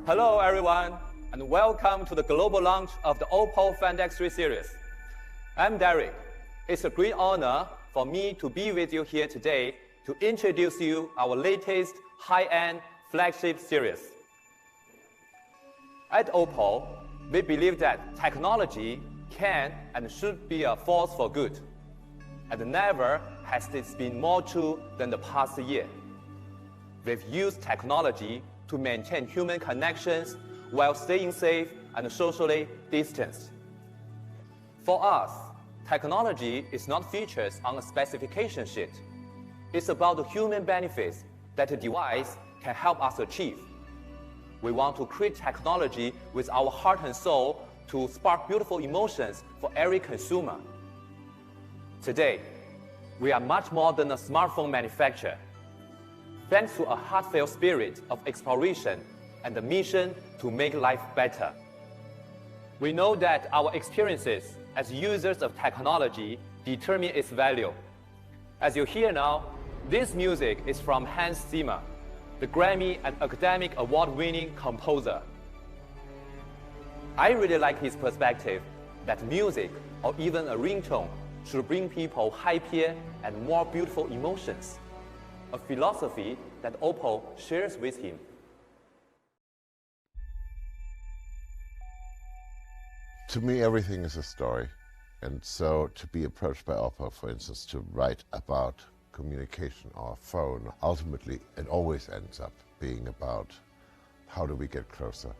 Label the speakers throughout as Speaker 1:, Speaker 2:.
Speaker 1: Hello everyone, and welcome to the global launch of the OPPO Find X3 series. I'm Derek. It's a great honor for me to be with you here today to introduce you our latest high-end flagship series. At OPPO, we believe that technology can and should be a force for good, and never has this been more true than the past year. We've used technology to maintain human connections while staying safe and socially distanced. For us, technology is not features on a specification sheet. It's about the human benefits that a device can help us achieve. We want to create technology with our heart and soul to spark beautiful emotions for every consumer. Today, we are much more than a smartphone manufacturer. Thanks to a heartfelt spirit of exploration and the mission to make life better. We know that our experiences as users of technology determine its value. As you hear now, this music is from Hans Zimmer, the Grammy and academic award-winning composer. I really like his perspective that music, or even a ringtone, should bring people happier and more beautiful emotions, a philosophy that OPPO shares with him.
Speaker 2: To me, everything is a story. And so to be approached by OPPO, for instance, to write about communication or phone, ultimately it always ends up being about how do we get closer.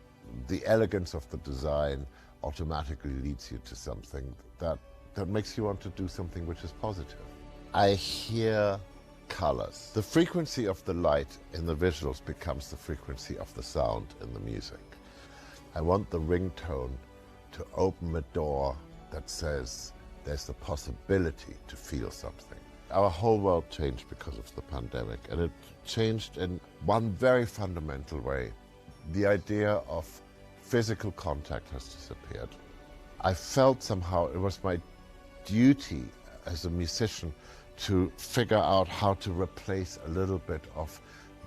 Speaker 2: The elegance of the design automatically leads you to something that makes you want to do something which is positive. I hear colors. The frequency of the light in the visuals becomes the frequency of the sound in the music. I want the ringtone to open a door that says there's the possibility to feel something. Our whole world changed because of the pandemic, and it changed in one very fundamental way. The idea of physical contact has disappeared. I felt somehow it was my duty as a musician to figure out how to replace a little bit of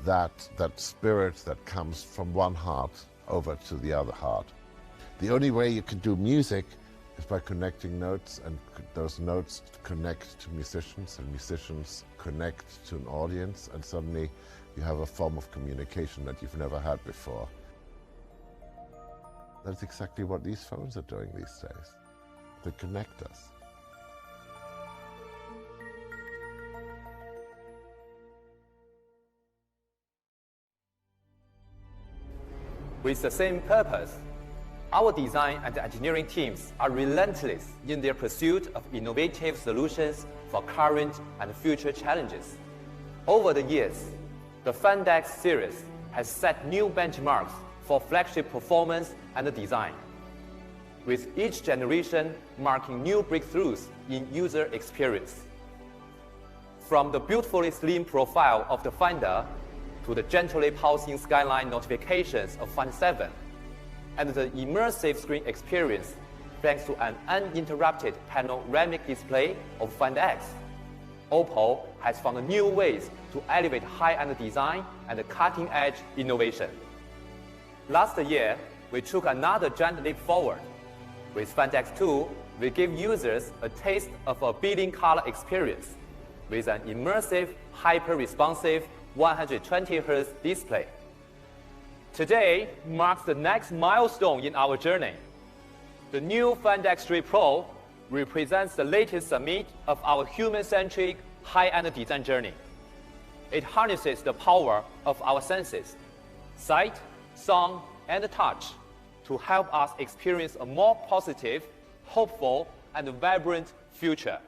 Speaker 2: that spirit that comes from one heart over to the other heart. The only way you can do music is by connecting notes, and those notes connect to musicians, and musicians connect to an audience, and suddenly you have a form of communication that you've never had before. That's exactly what these phones are doing these days. They connect us.
Speaker 1: With the same purpose, our design and engineering teams are relentless in their pursuit of innovative solutions for current and future challenges. Over the years, the Find X series has set new benchmarks for flagship performance and design, with each generation marking new breakthroughs in user experience. From the beautifully slim profile of the Finder to the gently pulsing skyline notifications of Find 7, and the immersive screen experience thanks to an uninterrupted panoramic display of Find X, OPPO has found new ways to elevate high-end design and cutting-edge innovation. Last year, we took another giant leap forward. With Find X2, we give users a taste of a billion-color experience with an immersive, hyper-responsive 120Hz display. Today marks the next milestone in our journey. The new Find X3 Pro represents the latest summit of our human-centric, high-end design journey. It harnesses the power of our senses, sight, sound, and touch, to help us experience a more positive, hopeful, and vibrant future.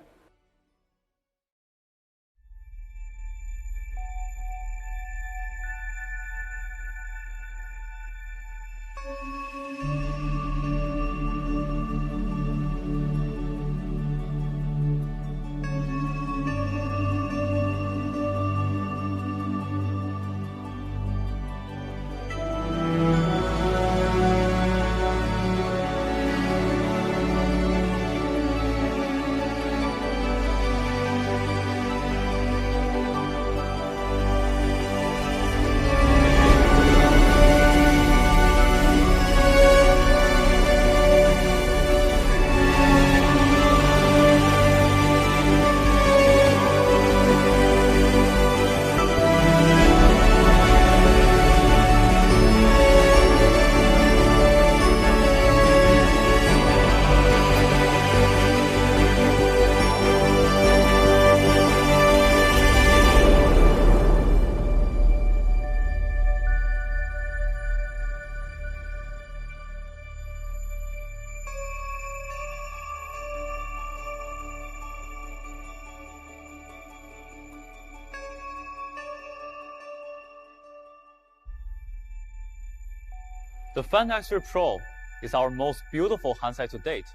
Speaker 3: The Find X3 Pro is our most beautiful hindsight to date,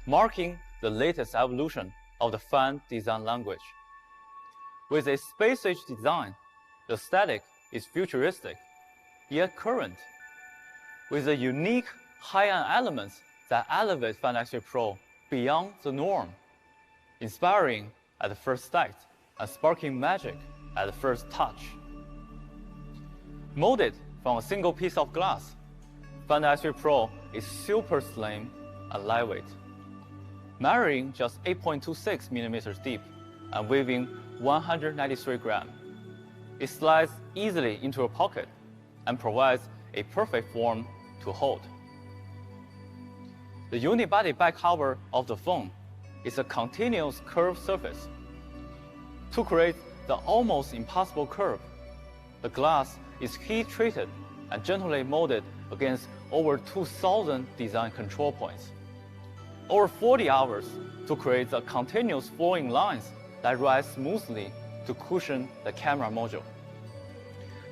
Speaker 3: marking the latest evolution of the fan design language. With a space-age design, the aesthetic is futuristic, yet current, with the unique high-end elements that elevate Find X3 Pro beyond the norm, inspiring at the first sight and sparking magic at the first touch. Molded from a single piece of glass, Find X3 Pro is super slim and lightweight, measuring just 8.26 millimeters deep and weighing 193 grams. It slides easily into a pocket and provides a perfect form to hold. The unibody back cover of the phone is a continuous curved surface. To create the almost impossible curve, the glass is heat-treated and gently molded against over 2,000 design control points. Over 40 hours to create the continuous flowing lines that rise smoothly to cushion the camera module.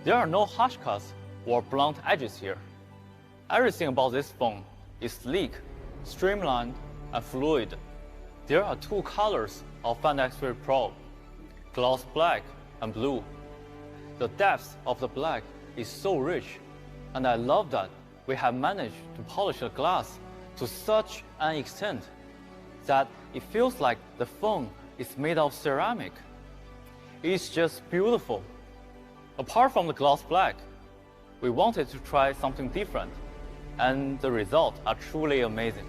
Speaker 3: There are no harsh cuts or blunt edges here. Everything about this phone is sleek, streamlined, and fluid. There are two colors of Find X3 Pro, gloss black and blue. The depth of the black is so rich, and I love that we have managed to polish the glass to such an extent that it feels like the phone is made of ceramic. It's just beautiful. Apart from the gloss black, we wanted to try something different, and the results are truly amazing.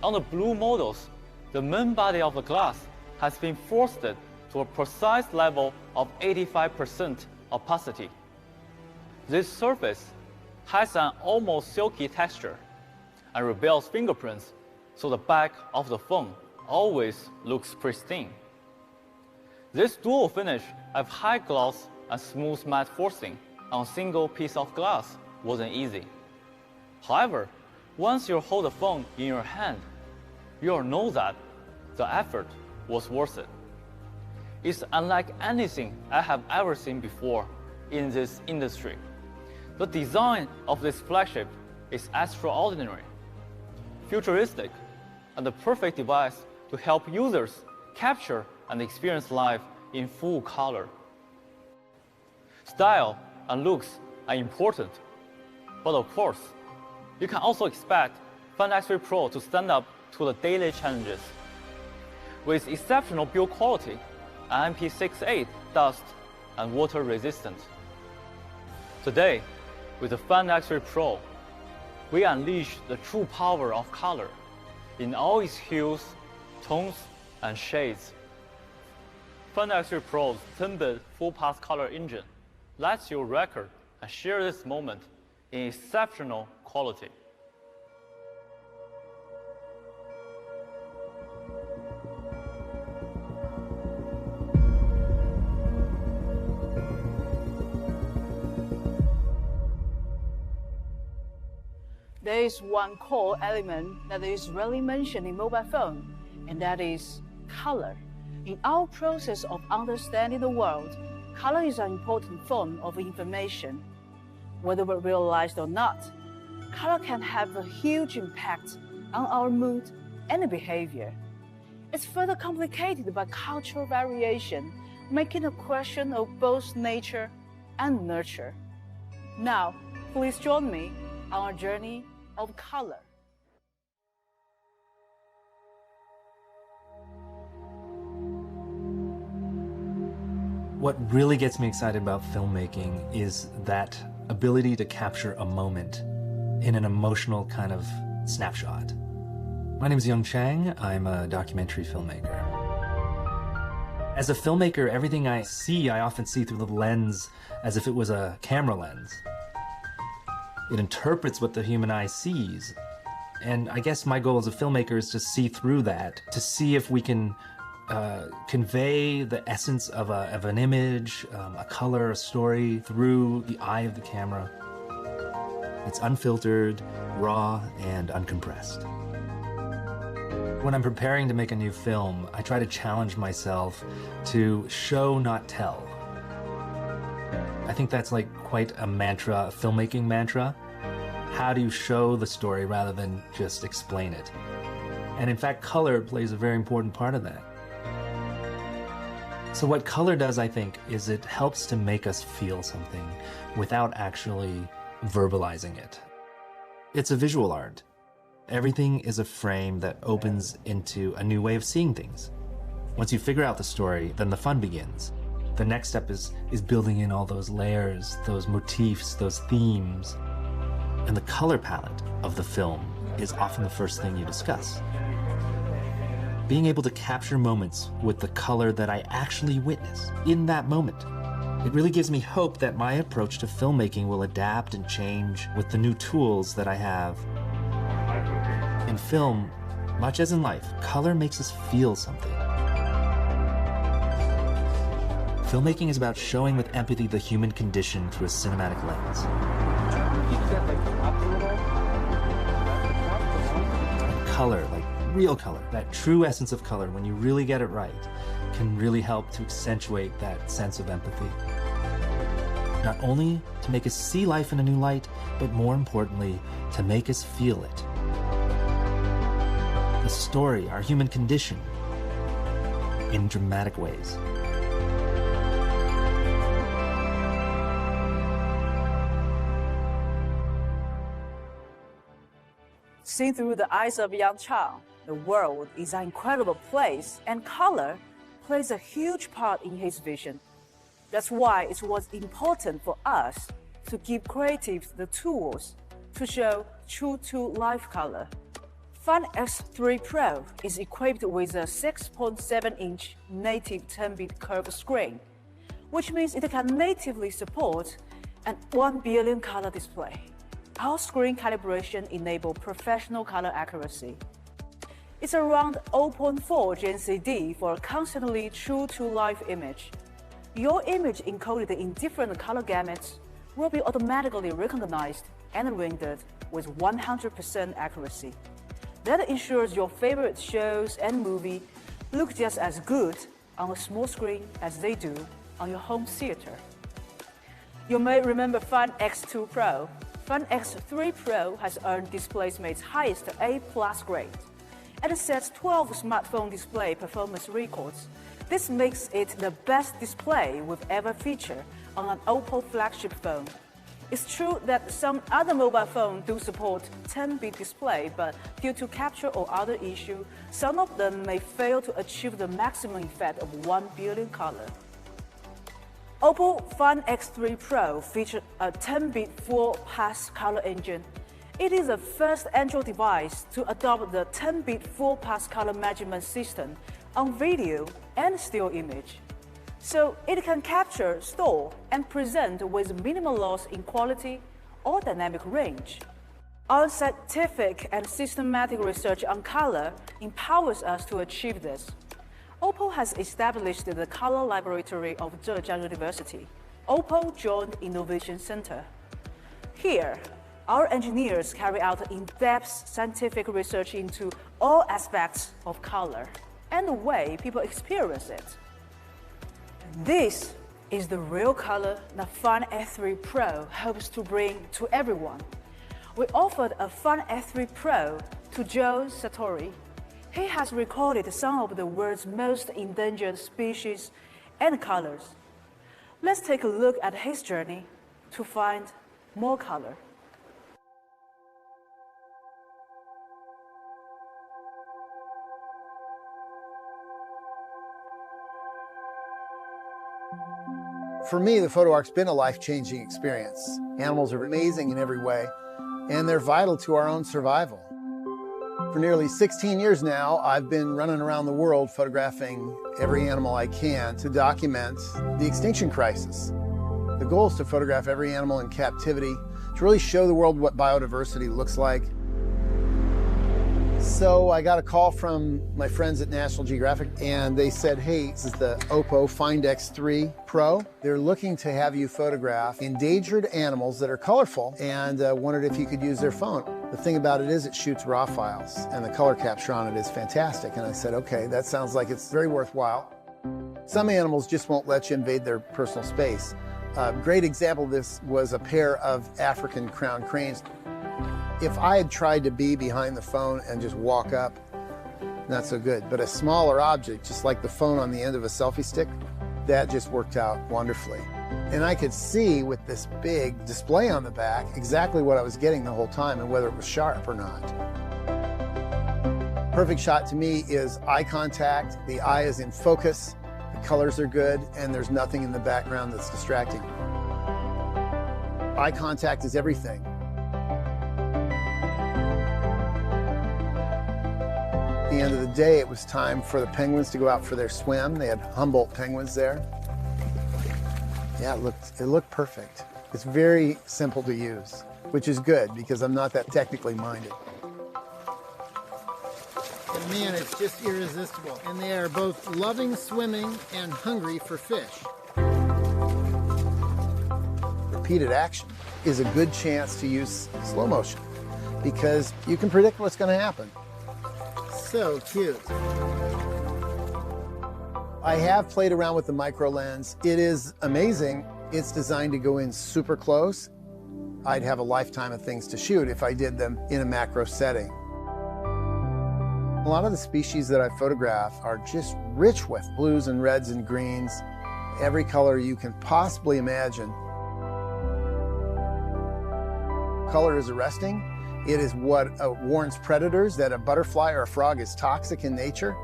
Speaker 3: On the blue models, the main body of the glass has been frosted to a precise level of 85% opacity. This surface has an almost silky texture and rebels fingerprints, so the back of the phone always looks pristine. This dual finish of high gloss and smooth matte frosting on a single piece of glass wasn't easy. However, once you hold the phone in your hand, you'll know that the effort was worth it. It's unlike anything I have ever seen before in this industry. The design of this flagship is extraordinary, futuristic, and the perfect device to help users capture and experience life in full color. Style and looks are important, but of course, you can also expect Find X3 Pro to stand up to the daily challenges. With exceptional build quality, and IP68 dust and water resistant. Today, with the Find X3 Pro, we unleash the true power of color in all its hues, tones, and shades. Find X3 Pro's 10-bit full-path color engine lets you record and share this moment in exceptional quality.
Speaker 4: There is one core element that is rarely mentioned in mobile phone, and that is color. In our process of understanding the world, color is an important form of information. Whether we realize it or not, color can have a huge impact on our mood and behavior. It's further complicated by cultural variation, making a question of both nature and nurture. Now, please join me on our journey of color.
Speaker 5: What really gets me excited about filmmaking is that ability to capture a moment in an emotional kind of snapshot. My name is Young Chang. I'm a documentary filmmaker. As a filmmaker, everything I see, I often see through the lens as if it was a camera lens. It interprets what the human eye sees. And I guess my goal as a filmmaker is to see through that, to see if we can convey the essence of an image, a color, a story through the eye of the camera. It's unfiltered, raw, and uncompressed. When I'm preparing to make a new film, I try to challenge myself to show, not tell. I think that's like quite a mantra, a filmmaking mantra. how to show the story rather than just explain it. And in fact, color plays a very important part of that. So what color does, I think, is it helps to make us feel something without actually verbalizing it. It's a visual art. Everything is a frame that opens into a new way of seeing things. Once you figure out the story, then the fun begins. The next step is building in all those layers, those motifs, those themes. And the color palette of the film is often the first thing you discuss. Being able to capture moments with the color that I actually witness in that moment. It really gives me hope that my approach to filmmaking will adapt and change with the new tools that I have. In film, much as in life, color makes us feel something. Filmmaking is about showing with empathy the human condition through a cinematic lens. And color, like real color, that true essence of color, when you really get it right, can really help to accentuate that sense of empathy. Not only to make us see life in a new light, but more importantly, to make us feel it. The story, our human condition, in dramatic ways.
Speaker 4: Seen through the eyes of a young child, the world is an incredible place, and color plays a huge part in his vision. That's why it was important for us to give creatives the tools to show true-to-life color. Fun X3 Pro is equipped with a 6.7-inch native 10-bit curved screen, which means it can natively support an 1 billion color display. Our screen calibration enables professional color accuracy. It's around 0.4 GNCD for a constantly true-to-life image. Your image encoded in different color gamuts will be automatically recognized and rendered with 100% accuracy. That ensures your favorite shows and movies look just as good on a small screen as they do on your home theater. You may remember Fun X2 Pro. Fun X3 Pro has earned DisplayMate's highest A+ grade and sets 12 smartphone display performance records. This makes it the best display we've ever featured on an OPPO flagship phone. It's true that some other mobile phones do support 10-bit display, but due to capture or other issue, some of them may fail to achieve the maximum effect of 1 billion color. OPPO Fun X3 Pro featured a 10-bit full-pass color engine. It is the first Android device to adopt the 10-bit full-pass color measurement system on video and still image. So it can capture, store, and present with minimal loss in quality or dynamic range. Our scientific and systematic research on color empowers us to achieve this. OPPO has established the Color Laboratory of Zhejiang University, OPPO Joint Innovation Center. Here, our engineers carry out in-depth scientific research into all aspects of color and the way people experience it. This is the real color that Fun X3 Pro hopes to bring to everyone. We offered a Fun X3 Pro to Joe Sartori. He has recorded some of the world's most endangered species and colors. Let's take a look at his journey to find more color.
Speaker 6: For me, the photo arc's been a life-changing experience. Animals are amazing in every way, and they're vital to our own survival. For nearly 16 years now, I've been running around the world photographing every animal I can to document the extinction crisis. The goal is to photograph every animal in captivity, to really show the world what biodiversity looks like. So I got a call from my friends at National Geographic, and they said, hey, this is the OPPO Find X3 Pro. They're looking to have you photograph endangered animals that are colorful, and wondered if you could use their phone. The thing about it is it shoots RAW files, and the color capture on it is fantastic. And I said, okay, that sounds like it's very worthwhile. Some animals just won't let you invade their personal space. A great example of this was a pair of African crowned cranes. If I had tried to be behind the phone and just walk up, not so good. But a smaller object, just like the phone on the end of a selfie stick, that just worked out wonderfully. And I could see with this big display on the back exactly what I was getting the whole time and whether it was sharp or not. Perfect shot to me is eye contact. The eye is in focus, the colors are good, and there's nothing in the background that's distracting. Eye contact is everything. At the end of the day, it was time for the penguins to go out for their swim. They had Humboldt penguins there. Yeah, it looked perfect. It's very simple to use, which is good because I'm not that technically minded.
Speaker 7: And man, it's just irresistible. And they are both loving swimming and hungry for fish.
Speaker 6: Repeated action is a good chance to use slow motion because you can predict what's going to happen.
Speaker 7: So cute.
Speaker 6: I have played around with the micro lens. It is amazing. It's designed to go in super close. I'd have a lifetime of things to shoot if I did them in a macro setting. A lot of the species that I photograph are just rich with blues and reds and greens, every color you can possibly imagine. Color is arresting. It is what warns predators that a butterfly or a frog is toxic in nature.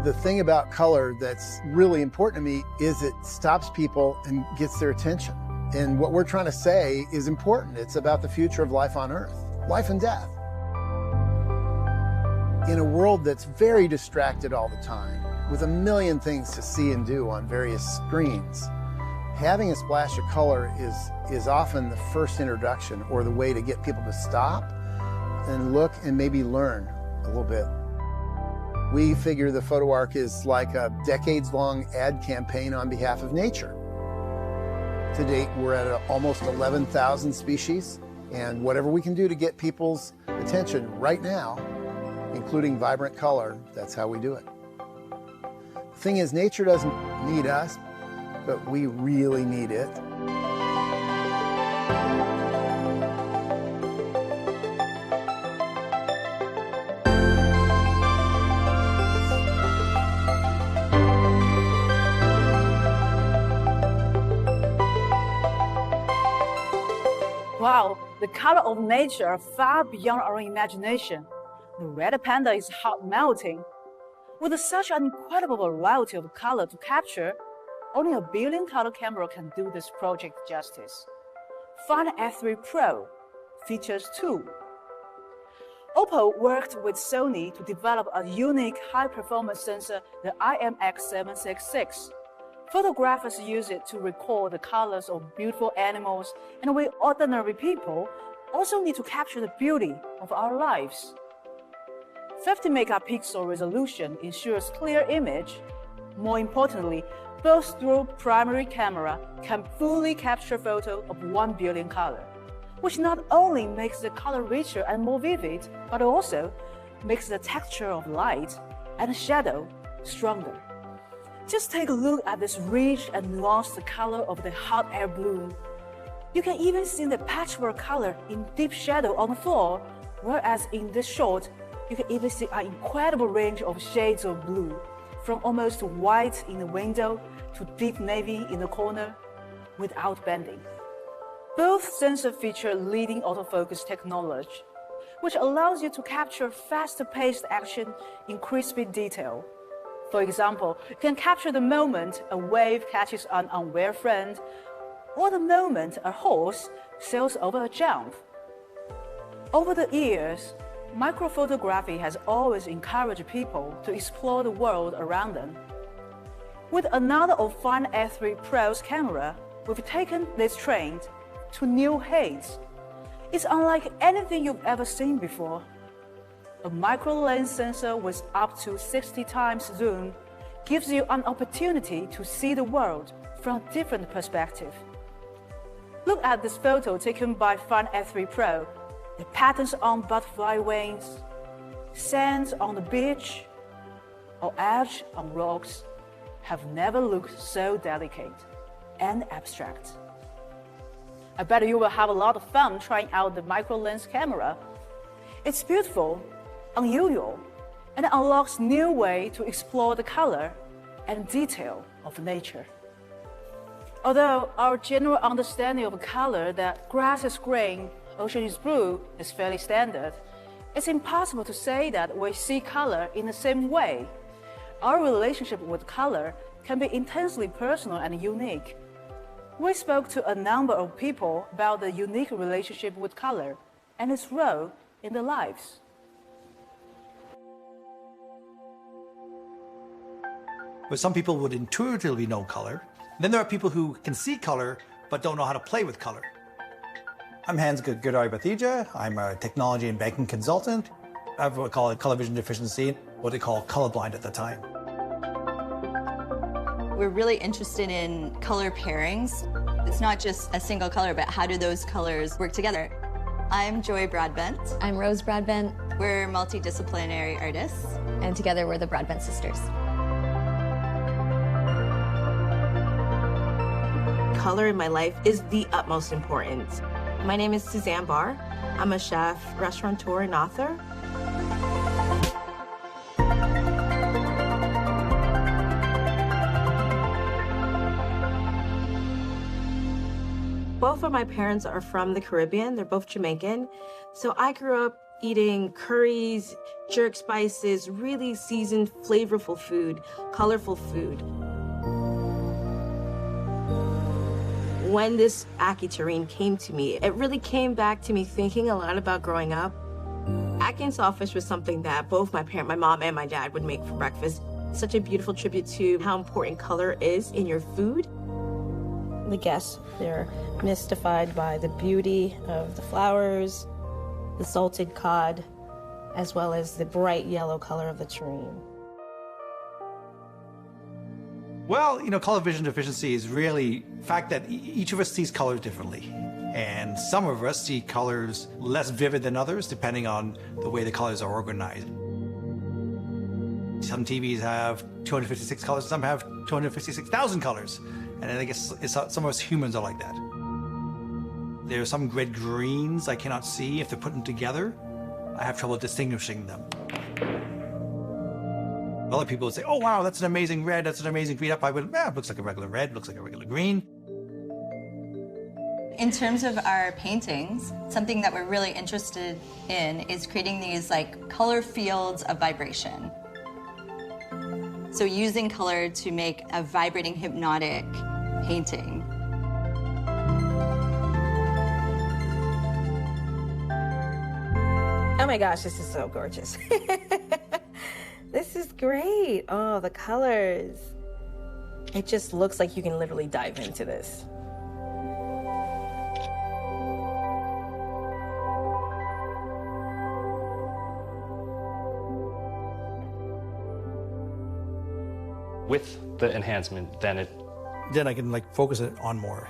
Speaker 6: The thing about color that's really important to me is it stops people and gets their attention. And what we're trying to say is important. It's about the future of life on Earth, life and death. In a world that's very distracted all the time, with a million things to see and do on various screens, having a splash of color is often the first introduction or the way to get people to stop and look and maybe learn a little bit. We figure the photo arc is like a decades-long ad campaign on behalf of nature. To date, we're at almost 11,000 species, and whatever we can do to get people's attention right now, including vibrant color, that's how we do it. The thing is, nature doesn't need us, but we really need it.
Speaker 4: Wow, the color of nature are far beyond our imagination. The red panda is hot melting. With such an incredible variety of color to capture, only a billion color camera can do this project justice. Find F3 Pro features 2. OPPO worked with Sony to develop a unique high-performance sensor, the IMX766. Photographers use it to record the colors of beautiful animals, and we ordinary people also need to capture the beauty of our lives. 50 megapixel resolution ensures clear image. More importantly, both through primary camera can fully capture photo of 1 billion color, which not only makes the color richer and more vivid, but also makes the texture of light and shadow stronger. Just take a look at this rich and nuanced color of the hot air blue. You can even see the patchwork color in deep shadow on the floor, whereas in this shot, you can even see an incredible range of shades of blue, from almost white in the window to deep navy in the corner, without bending. Both sensors feature leading autofocus technology, which allows you to capture faster-paced action in crispy detail. For example, you can capture the moment a wave catches an unaware friend, or the moment a horse sails over a jump. Over the years, microphotography has always encouraged people to explore the world around them. With another of Find F3 Pro's camera, we've taken this trend to new heights. It's unlike anything you've ever seen before. A micro lens sensor with up to 60 times zoom gives you an opportunity to see the world from a different perspective. Look at this photo taken by Find F3 Pro. The patterns on butterfly wings, sands on the beach, or edge on rocks have never looked so delicate and abstract. I bet you will have a lot of fun trying out the micro lens camera. It's beautiful, unusual, and unlocks new way to explore the color and detail of nature. Although our general understanding of color, that grass is green, ocean is blue, is fairly standard, it's impossible to say that we see color in the same way. Our relationship with color can be intensely personal and unique. We spoke to a number of people about the unique relationship with color and its role in their lives.
Speaker 8: But some people would intuitively know color. Then there are people who can see color but don't know how to play with color. I'm Hans Goodari-Bathija. I'm a technology and banking consultant. I have what we call a color vision deficiency, what they call colorblind at the time.
Speaker 9: We're really interested in color pairings. It's not just a single color, but how do those colors work together? I'm Joy Broadbent.
Speaker 10: I'm Rose Broadbent.
Speaker 9: We're multidisciplinary artists.
Speaker 10: And together we're the Broadbent sisters.
Speaker 11: Color in my life is the utmost importance. My name is Suzanne Barr. I'm a chef, restaurateur, and author. Both of my parents are from the Caribbean. They're both Jamaican. So I grew up eating curries, jerk spices, really seasoned, flavorful food, colorful food. When this ackee terrine came to me, it really came back to me thinking a lot about growing up. Ackee and saltfish was something that both my mom and my dad would make for breakfast. Such a beautiful tribute to how important color is in your food. The guests, they're mystified by the beauty of the flowers, the salted cod, as well as the bright yellow color of the terrine.
Speaker 8: Well, color vision deficiency is really the fact that each of us sees colors differently. And some of us see colors less vivid than others, depending on the way the colors are organized. Some TVs have 256 colors, some have 256,000 colors. And I think some of us humans are like that. There are some red greens I cannot see. If they're put together, I have trouble distinguishing them. Other people would say, oh, wow, that's an amazing red, that's an amazing green. I would, it looks like a regular red, looks like a regular green.
Speaker 9: In terms of our paintings, something that we're really interested in is creating these color fields of vibration. So using color to make a vibrating, hypnotic painting.
Speaker 11: Oh my gosh, this is so gorgeous. This is great. Oh, the colors. It just looks like you can literally dive into this.
Speaker 12: With the enhancement, then
Speaker 8: I can focus it on more,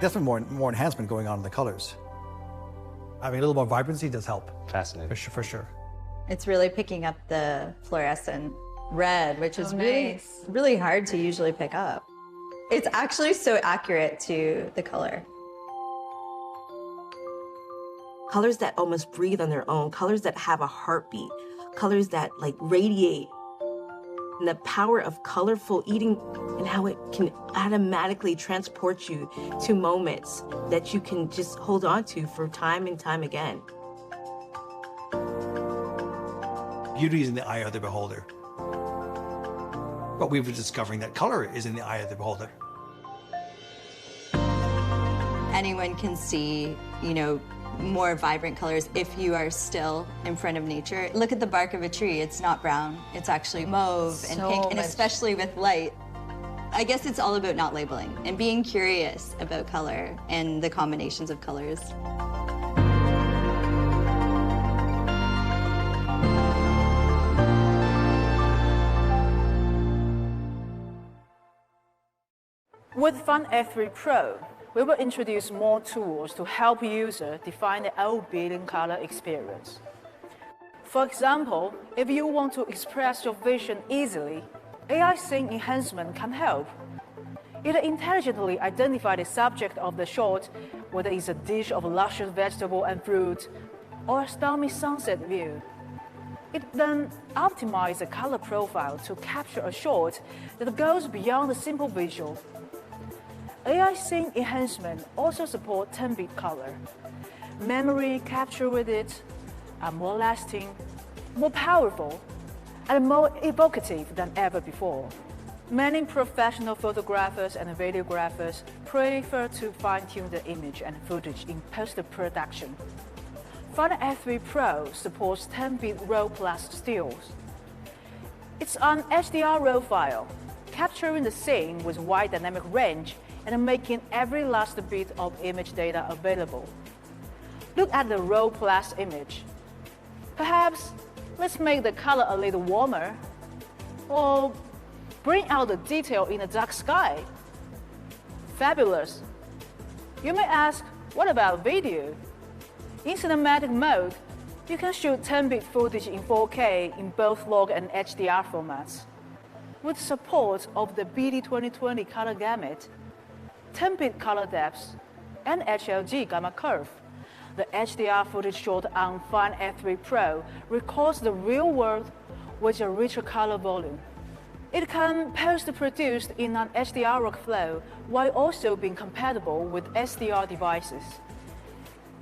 Speaker 8: Definitely more enhancement going on in the colors. Having a little more vibrancy does help.
Speaker 12: Fascinating.
Speaker 8: For sure.
Speaker 9: It's really picking up the fluorescent red, which is really hard to usually pick up. It's actually so accurate to the color.
Speaker 11: Colors that almost breathe on their own, colors that have a heartbeat, colors that radiate. And the power of colorful eating and how it can automatically transport you to moments that you can just hold on to for time and time again.
Speaker 8: Beauty is in the eye of the beholder. But we've been discovering that color is in the eye of the beholder.
Speaker 9: Anyone can see, more vibrant colors if you are still in front of nature. Look at the bark of a tree. It's not brown. It's actually mauve and pink, and especially with light. I guess it's all about not labeling and being curious about color and the combinations of colors.
Speaker 4: With Fun F3 Pro, we will introduce more tools to help users define their own building color experience. For example, if you want to express your vision easily, AI scene enhancement can help. It intelligently identifies the subject of the shot, whether it's a dish of luscious vegetable and fruit or a stormy sunset view. It then optimizes the color profile to capture a shot that goes beyond the simple visual. AI scene enhancement also supports 10-bit color. Memory capture with it are more lasting, more powerful, and more evocative than ever before. Many professional photographers and videographers prefer to fine-tune the image and footage in post-production. Final F3 Pro supports 10-bit RAW plus stills. It's an HDR RAW file, capturing the scene with wide dynamic range and making every last bit of image data available. Look at the RAW plus image. Perhaps let's make the color a little warmer, or bring out the detail in the dark sky. Fabulous. You may ask, what about video? In cinematic mode, you can shoot 10-bit footage in 4K in both log and HDR formats. With support of the BD 2020 color gamut, 10-bit color depth, and HLG gamma curve, the HDR footage shot on Final F3 Pro records the real world with a richer color volume. It can post-produce in an HDR workflow while also being compatible with SDR devices.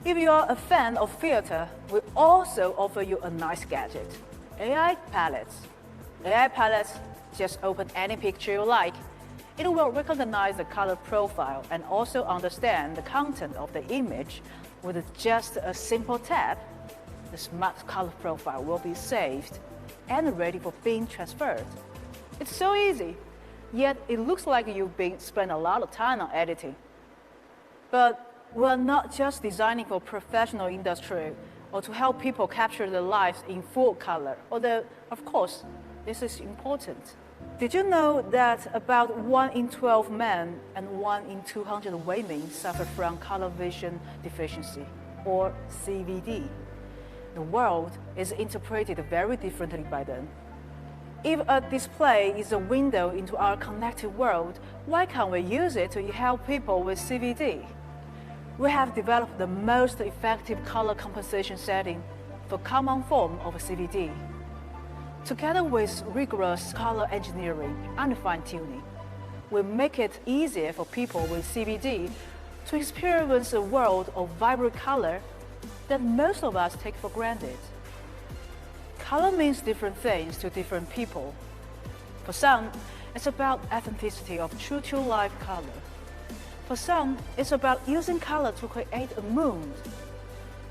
Speaker 4: If you are a fan of theater, we also offer you a nice gadget, AI palettes. AI palettes just open any picture you like. It will recognize the color profile and also understand the content of the image. With just a simple tap, the smart color profile will be saved and ready for being transferred. It's so easy, yet it looks like you've spent a lot of time on editing. But we're not just designing for professional industry or to help people capture their lives in full color, although, of course, this is important. Did you know that about 1 in 12 men and 1 in 200 women suffer from color vision deficiency, or CVD? The world is interpreted very differently by them. If a display is a window into our connected world, why can't we use it to help people with CVD? We have developed the most effective color compensation setting for common form of CVD. Together with rigorous color engineering and fine-tuning, we make it easier for people with CVD to experience a world of vibrant color that most of us take for granted. Color means different things to different people. For some, it's about authenticity of true-to-life color. For some, it's about using color to create a mood.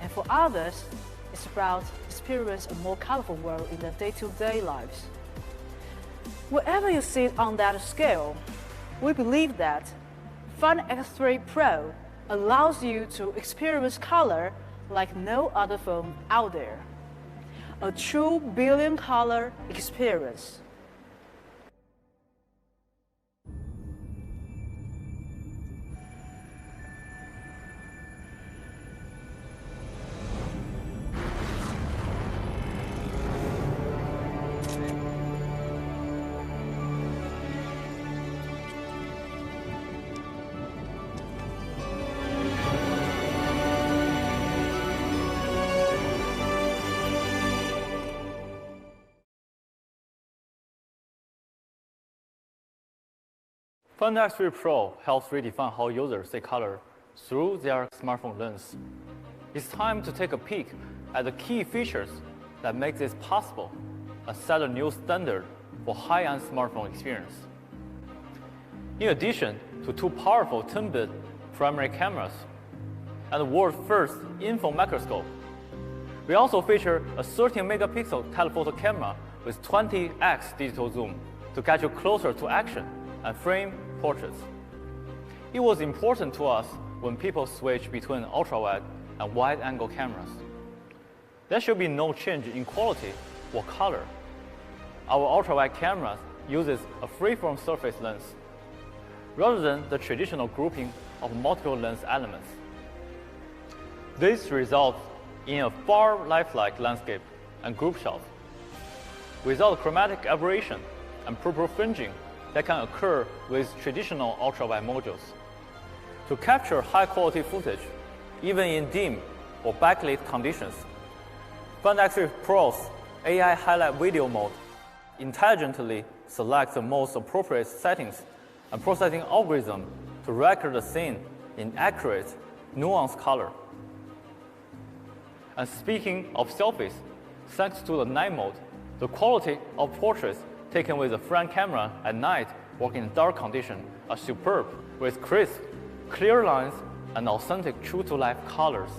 Speaker 4: And for others, it's about experience a more colorful world in their day-to-day lives. Wherever you sit on that scale, we believe that Final F3 Pro allows you to experience color like no other phone out there. A true billion color experience.
Speaker 3: Final F3 Pro helps redefine how users see color through their smartphone lens. It's time to take a peek at the key features that make this possible and set a new standard for high-end smartphone experience. In addition to 2 powerful 10-bit primary cameras and the world's first info microscope, we also feature a 13-megapixel telephoto camera with 20x digital zoom to get you closer to action and frame portraits. It was important to us when people switch between ultra-wide and wide-angle cameras. There should be no change in quality or color. Our ultra-wide cameras uses a free-form surface lens, rather than the traditional grouping of multiple lens elements. This results in a far lifelike landscape and group shot, without chromatic aberration and purple fringing that can occur with traditional ultrawide modules. To capture high-quality footage, even in dim or backlit conditions, Find X3 Pro's AI highlight video mode intelligently selects the most appropriate settings and processing algorithm to record the scene in accurate, nuanced color. And speaking of selfies, thanks to the night mode, the quality of portraits taken with the front camera at night working in dark conditions are superb, with crisp, clear lines and authentic true-to-life colors.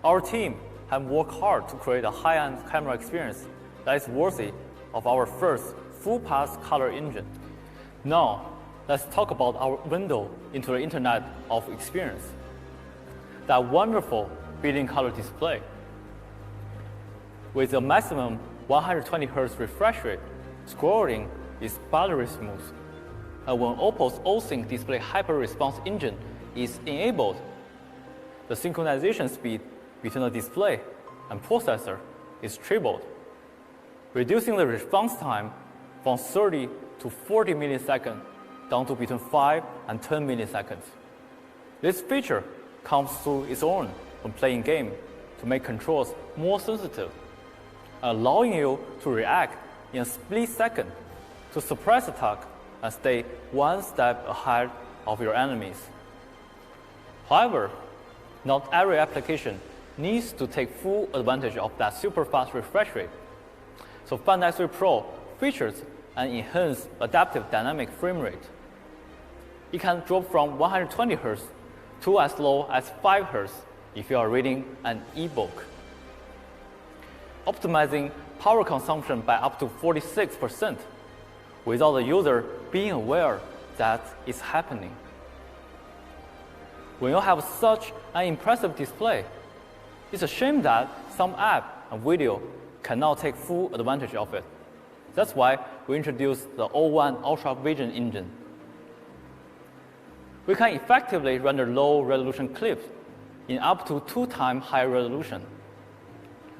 Speaker 3: Our team have worked hard to create a high-end camera experience that is worthy of our first full-pass color engine. Now, let's talk about our window into the Internet of Experience. That wonderful built-in color display. With a maximum 120 Hz refresh rate, scrolling is buttery smooth. And when OPPO's OSync display hyper-response engine is enabled, the synchronization speed between the display and processor is tripled, reducing the response time from 30 to 40 milliseconds down to between 5 and 10 milliseconds. This feature comes through its own when playing game to make controls more sensitive, allowing you to react in a split second to suppress attack and stay one step ahead of your enemies. However, not every application needs to take full advantage of that super fast refresh rate. So Find X3 Pro features an enhanced adaptive dynamic frame rate. It can drop from 120 Hz to as low as 5 Hz if you are reading an ebook, optimizing power consumption by up to 46% without the user being aware that it's happening. When you have such an impressive display, it's a shame that some app and video cannot take full advantage of it. That's why we introduced the O1 Ultra Vision engine. We can effectively render low-resolution clips in up to 2 times higher resolution.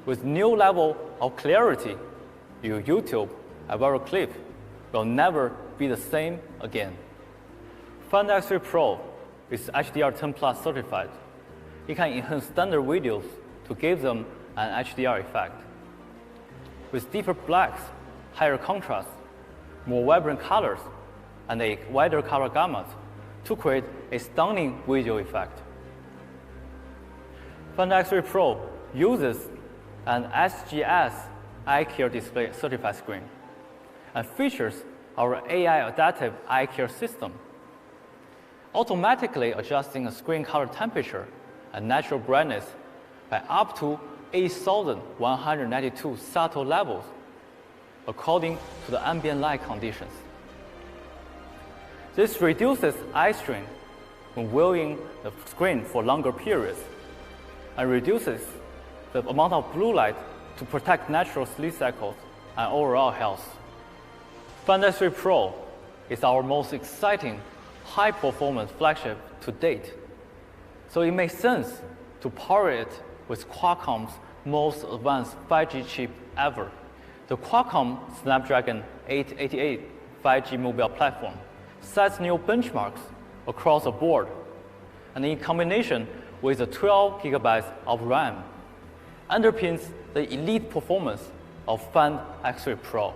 Speaker 3: With new level of clarity, your YouTube and viral clip will never be the same again. Find X3 Pro is HDR10+ certified. It can enhance standard videos to give them an HDR effect. With deeper blacks, higher contrast, more vibrant colors, and a wider color gamut to create a stunning visual effect. Find X3 Pro uses an SGS Eye Care display certified screen and features our AI adaptive eye care system, automatically adjusting a screen color temperature and natural brightness by up to 8,192 subtle levels according to the ambient light conditions. This reduces eye strain when viewing the screen for longer periods and reduces the amount of blue light to protect natural sleep cycles and overall health. Find X3 Pro is our most exciting high-performance flagship to date, so it makes sense to power it with Qualcomm's most advanced 5G chip ever. The Qualcomm Snapdragon 888 5G mobile platform sets new benchmarks across the board, and in combination with the 12 GB of RAM, underpins the elite performance of Find X3 Pro.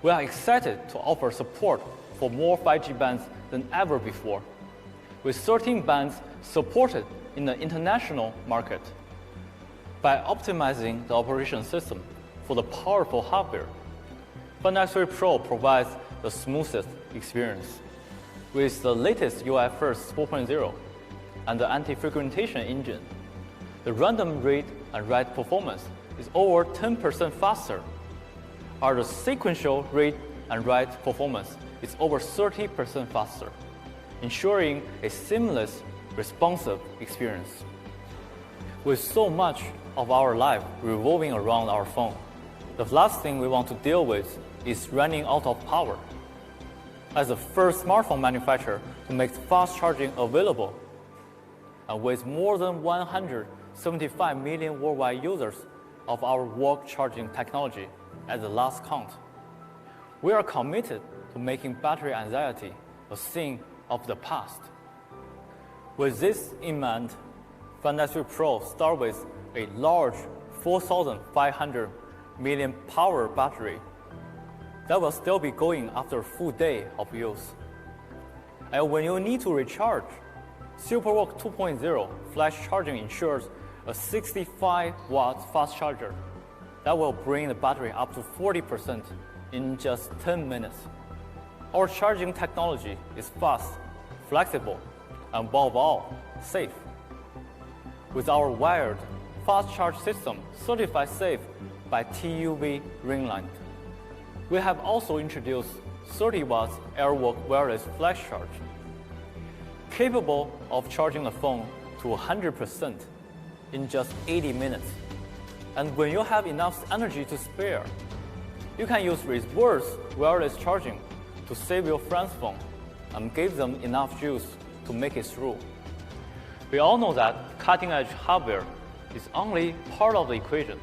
Speaker 3: We are excited to offer support for more 5G bands than ever before, with 13 bands supported in the international market. By optimizing the operation system for the powerful hardware, Find X3 Pro provides the smoothest experience. With the latest UFS 4.0 and the anti-fragmentation engine, the random read and write performance is over 10% faster, while the sequential read and write performance is over 30% faster, ensuring a seamless, responsive experience. With so much of our life revolving around our phone, the last thing we want to deal with is running out of power. As the first smartphone manufacturer to make fast charging available, and with more than 175 million worldwide users of our work charging technology at the last count, we are committed to making battery anxiety a thing of the past. With this in mind, Find X3 Pro starts with a large 4,500 milliamp power battery that will still be going after a full day of use. And when you need to recharge, SuperWalk 2.0 flash charging ensures a 65-watt fast charger that will bring the battery up to 40% in just 10 minutes. Our charging technology is fast, flexible, and above all, safe. With our wired fast charge system certified safe by TÜV Rheinland, we have also introduced 30 watts AirWalk wireless flash charge, capable of charging the phone to 100% in just 80 minutes. And when you have enough energy to spare, you can use reverse wireless charging to save your friend's phone and give them enough juice to make it through. We all know that cutting-edge hardware is only part of the equation.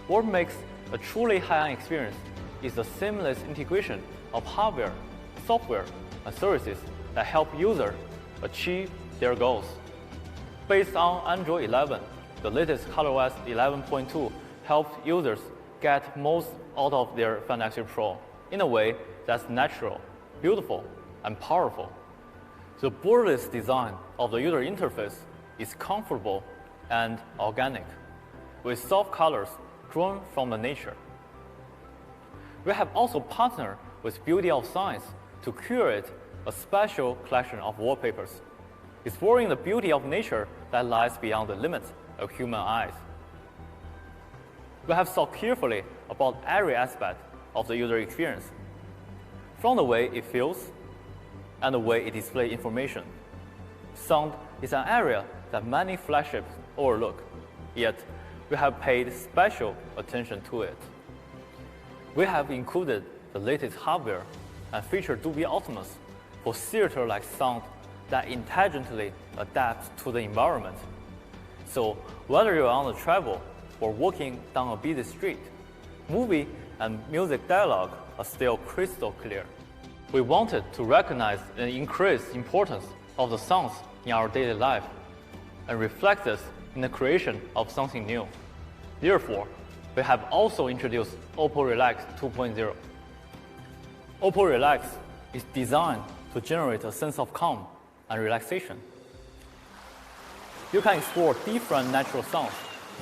Speaker 3: What makes a truly high-end experience is the seamless integration of hardware, software, and services that help users achieve their goals. Based on Android 11, the latest ColorOS 11.2 helps users get most out of their Find X3 Pro in a way that's natural, beautiful, and powerful. The borderless design of the user interface is comfortable and organic, with soft colors drawn from the nature. We have also partnered with Beauty of Science to curate a special collection of wallpapers, exploring the beauty of nature that lies beyond the limits of human eyes. We have thought carefully about every aspect of the user experience, from the way it feels and the way it displays information. Sound is an area that many flagships overlook, yet we have paid special attention to it. We have included the latest hardware and featured Dolby Atmos for theater-like sound that intelligently adapts to the environment. So whether you're on the travel or walking down a busy street, movie and music dialogue are still crystal clear. We wanted to recognize and increase importance of the sounds in our daily life and reflect this in the creation of something new. Therefore, we have also introduced OPPO Relax 2.0. OPPO Relax is designed to generate a sense of calm and relaxation. You can explore different natural sounds,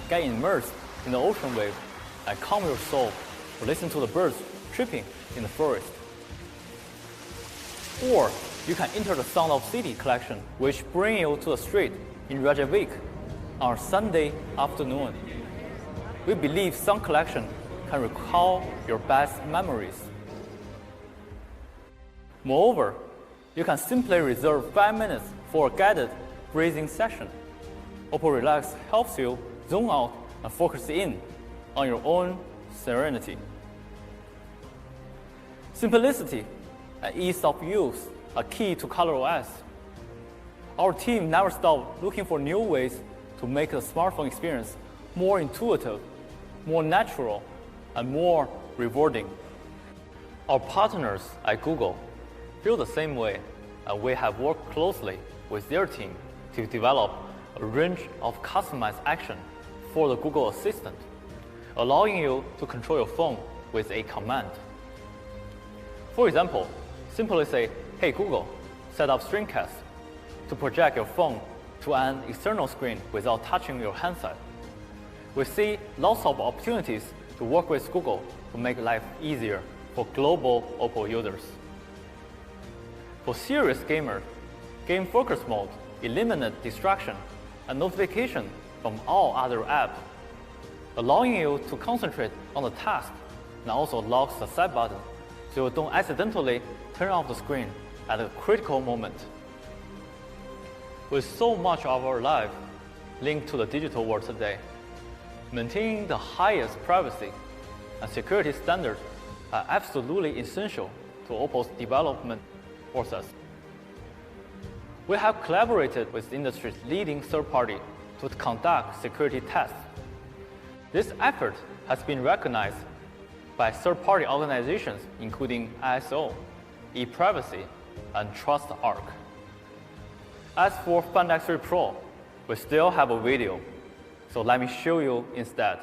Speaker 3: get immersed in the ocean wave, and calm your soul to listen to the birds chirping in the forest. Or you can enter the Sound of City collection, which brings you to the street in Reykjavik on a Sunday afternoon. We believe sound collection can recall your best memories. Moreover, you can simply reserve 5 minutes for a guided breathing session. OPPO Relax helps you zoom out and focus in on your own serenity. Simplicity and ease of use are key to ColorOS. Our team never stops looking for new ways to make the smartphone experience more intuitive, more natural, and more rewarding. Our partners at Google feel the same way, and we have worked closely with their team to develop a range of customized action for the Google Assistant, allowing you to control your phone with a command. For example, simply say, "Hey Google, set up screencast," to project your phone to an external screen without touching your handset. We see lots of opportunities to work with Google to make life easier for global OPPO users. For serious gamers, Game Focus Mode eliminates distraction and notification from all other apps, allowing you to concentrate on the task, and also locks the set button so you don't accidentally turn off the screen at a critical moment. With so much of our life linked to the digital world today, maintaining the highest privacy and security standards are absolutely essential to OPPO's development process. We have collaborated with the industry's leading third party to conduct security tests. This effort has been recognized by third-party organizations including ISO, ePrivacy, and TrustArc. As for Find X3 Pro, we still have a video, so let me show you instead.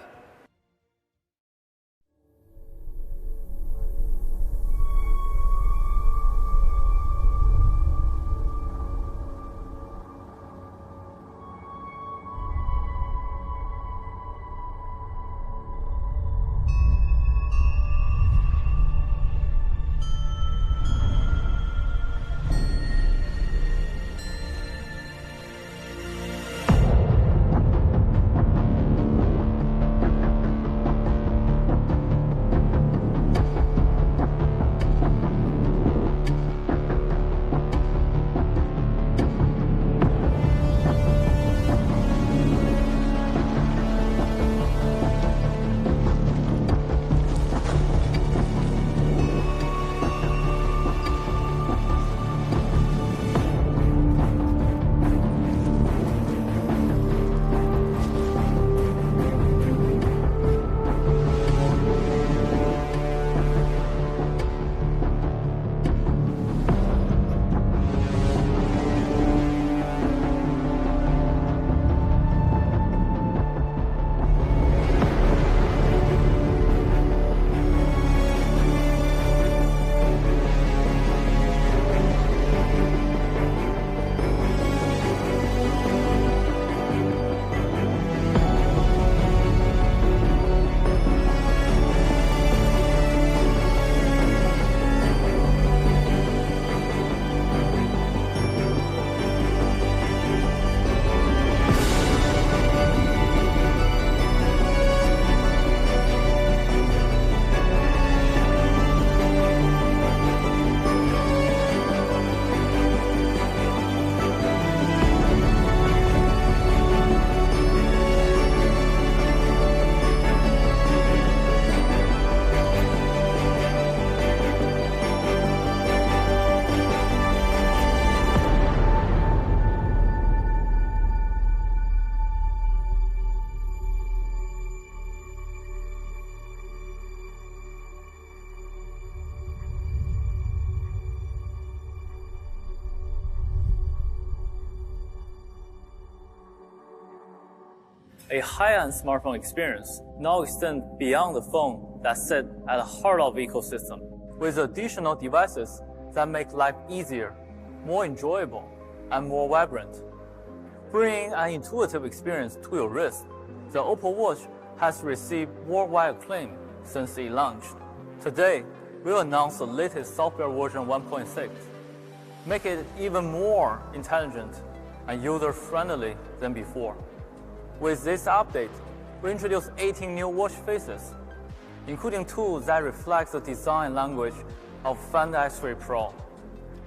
Speaker 3: A high-end smartphone experience now extends beyond the phone that sits at the heart of the ecosystem, with additional devices that make life easier, more enjoyable, and more vibrant. Bringing an intuitive experience to your wrist, the OPPO Watch has received worldwide acclaim since it launched. Today, we'll announce the latest software version 1.6, make it even more intelligent and user-friendly than before. With this update, we introduced 18 new watch faces, including tools that reflect the design language of Find X3 Pro.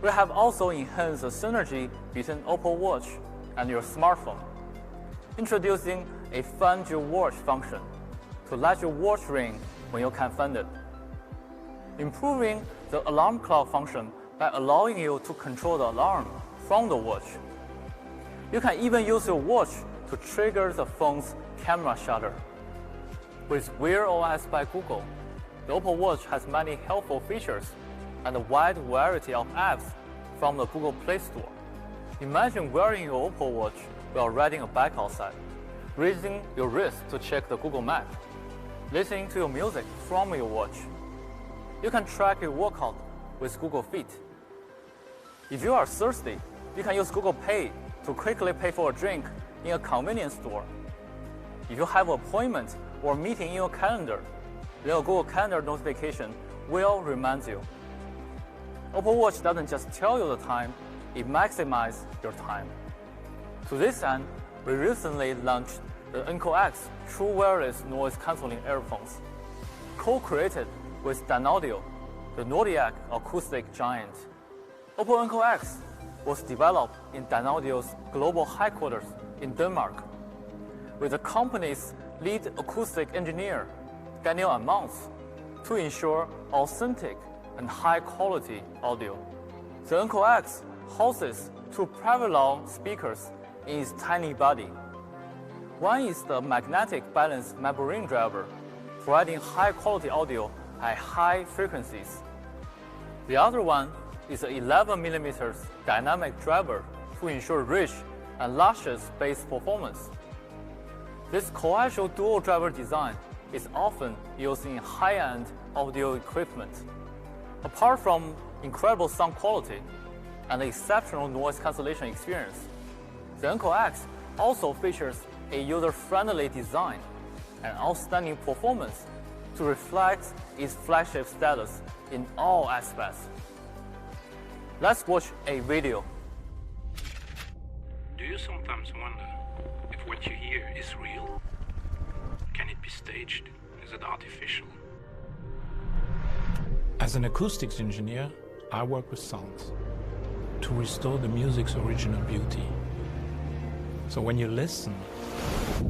Speaker 3: We have also enhanced the synergy between OPPO Watch and your smartphone, introducing a Find Your Watch function to let your watch ring when you can't find it, improving the alarm clock function by allowing you to control the alarm from the watch. You can even use your watch to trigger the phone's camera shutter. With Wear OS by Google, the OPPO Watch has many helpful features and a wide variety of apps from the Google Play Store. Imagine wearing your OPPO Watch while riding a bike outside, raising your wrist to check the Google Map, listening to your music from your watch. You can track your workout with Google Fit. If you are thirsty, you can use Google Pay to quickly pay for a drink in a convenience store. If you have an appointment or meeting in your calendar, then a Google Calendar notification will remind you. OPPO Watch doesn't just tell you the time, it maximizes your time. To this end, we recently launched the Enco X True Wireless Noise Cancelling Earphones, co-created with Dynaudio, the Nordic acoustic giant. OPPO Enco X was developed in Dynaudio's global headquarters in Denmark, with the company's lead acoustic engineer, Daniel Amounts, to ensure authentic and high-quality audio. The Enco X houses two parallel speakers in its tiny body. One is the magnetic balance membrane driver, providing high-quality audio at high frequencies. The other one is an 11mm dynamic driver to ensure rich and luscious bass performance. This coaxial dual driver design is often used in high-end audio equipment. Apart from incredible sound quality and exceptional noise cancellation experience, the NCO-X also features a user-friendly design and outstanding performance to reflect its flagship status in all aspects. Let's watch a video.
Speaker 13: Do you sometimes wonder if what you hear is real? Can it be staged? Is it artificial?
Speaker 14: As an acoustics engineer, I work with sounds to restore the music's original beauty. So when you listen,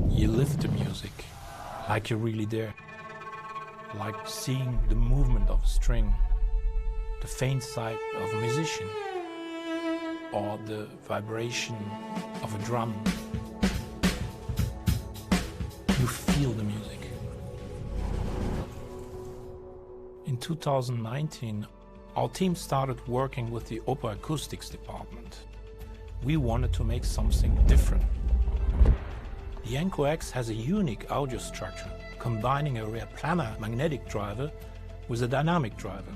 Speaker 14: you live the music like you're really there, like seeing the movement of a string, the faint sigh of a musician, or the vibration of a drum. You feel the music. In 2019, our team started working with the OPPO acoustics department. We wanted to make something different. The NCO-X has a unique audio structure, combining a rear planar magnetic driver with a dynamic driver.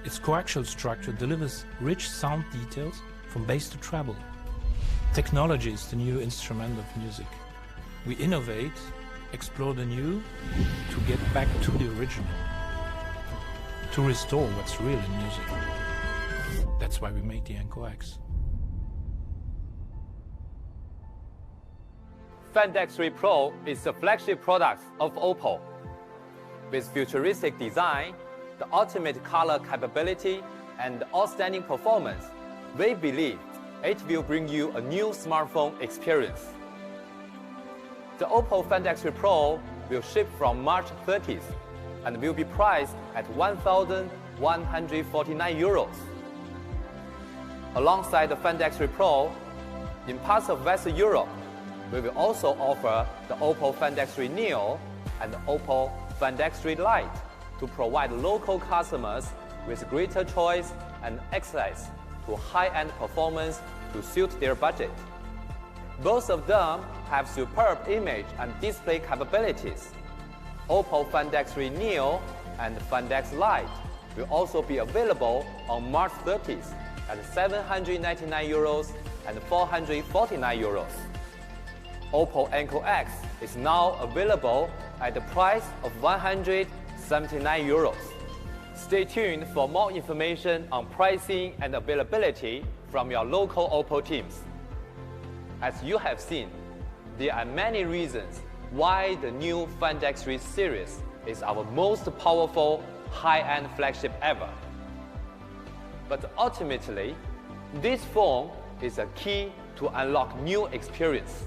Speaker 14: Its coaxial structure delivers rich sound details from bass to treble. Technology is the new instrument of music. We innovate, explore the new, to get back to the original, to restore what's real in music. That's why we made the NCO-X.
Speaker 1: Find X3 Pro is the flagship product of OPPO. With futuristic design, the ultimate color capability, and outstanding performance, we believe it will bring you a new smartphone experience. The OPPO Find X3 Pro will ship from March 30th and will be priced at 1,149 euros. Alongside the Find X3 Pro, in parts of Western Europe, we will also offer the OPPO Find X3 Neo and the OPPO Find X3 Lite to provide local customers with greater choice and access to high-end performance to suit their budget. Both of them have superb image and display capabilities. OPPO Find X3 Neo and Find X Lite will also be available on March 30th at 799 euros and 449 euros. OPPO NCO-X is now available at the price of 179 euros. Stay tuned for more information on pricing and availability from your local OPPO teams. As you have seen, there are many reasons why the new Find X3 series is our most powerful high-end flagship ever. But ultimately, this phone is a key to unlock new experience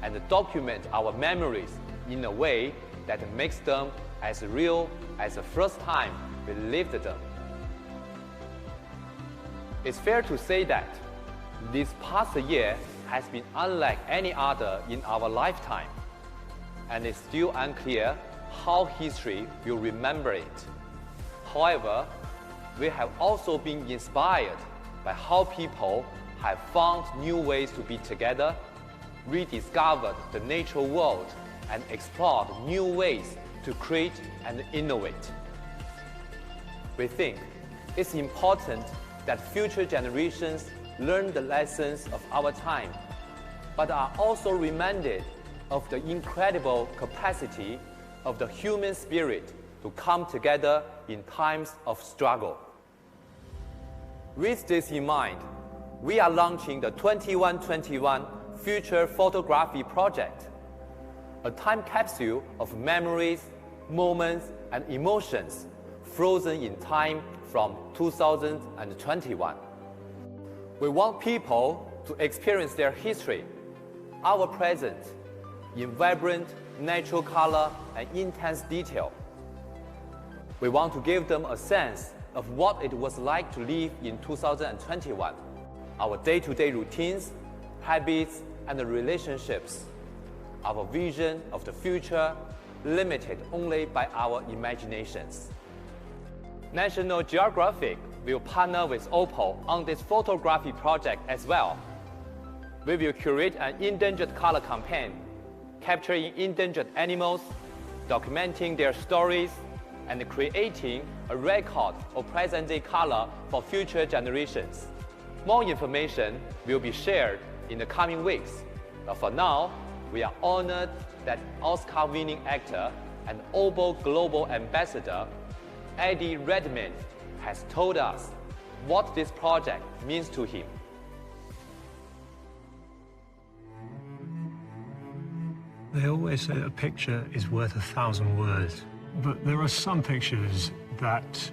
Speaker 1: and document our memories in a way that makes them as real as the first time we lived them. It's fair to say that this past year has been unlike any other in our lifetime, and it's still unclear how history will remember it. However, we have also been inspired by how people have found new ways to be together, rediscovered the natural world, and explored new ways to create and innovate. We think it's important that future generations learn the lessons of our time, but are also reminded of the incredible capacity of the human spirit to come together in times of struggle. With this in mind, we are launching the 2121 Future Photography Project, a time capsule of memories, moments, and emotions frozen in time from 2021. We want people to experience their history, our present, in vibrant, natural color and intense detail. We want to give them a sense of what it was like to live in 2021, our day-to-day routines, habits, and relationships, our vision of the future limited only by our imaginations. National Geographic will partner with OPPO on this photography project as well. We will curate an endangered color campaign, capturing endangered animals, documenting their stories, and creating a record of present-day color for future generations. More information will be shared in the coming weeks. But for now, we are honored that Oscar-winning actor and OPPO Global Ambassador Eddie Redmayne has told us what this project means to him.
Speaker 15: They always say a picture is worth 1,000 words, but there are some pictures that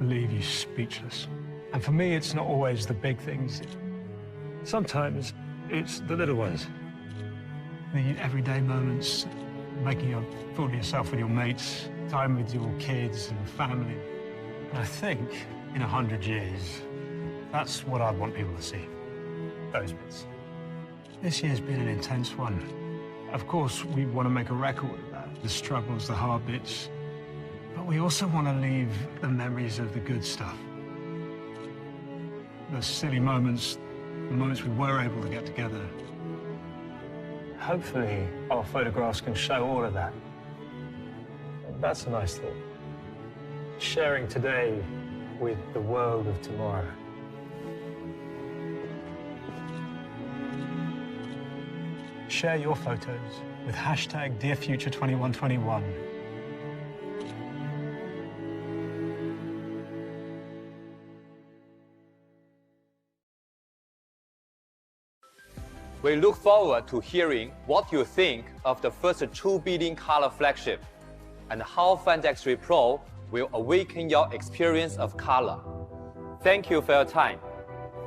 Speaker 15: leave you speechless. And for me, it's not always the big things. Sometimes it's the little ones. The everyday moments, making a fool of yourself with your mates, time with your kids and family. And I think in 100 years, that's what I want people to see, those bits. This year's been an intense one. Of course, we want to make a record of that, the struggles, the hard bits, but we also want to leave the memories of the good stuff. The silly moments, the moments we were able to get together. Hopefully, our photographs can show all of that. That's a nice thought. Sharing today with the world of tomorrow. Share your photos with hashtag DearFuture2121.
Speaker 1: We look forward to hearing what you think of the first 2 billion color flagship and how Find X3 Pro will awaken your experience of color. Thank you for your time.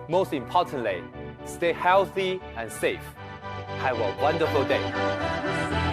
Speaker 1: Most importantly, stay healthy and safe. Have a wonderful day.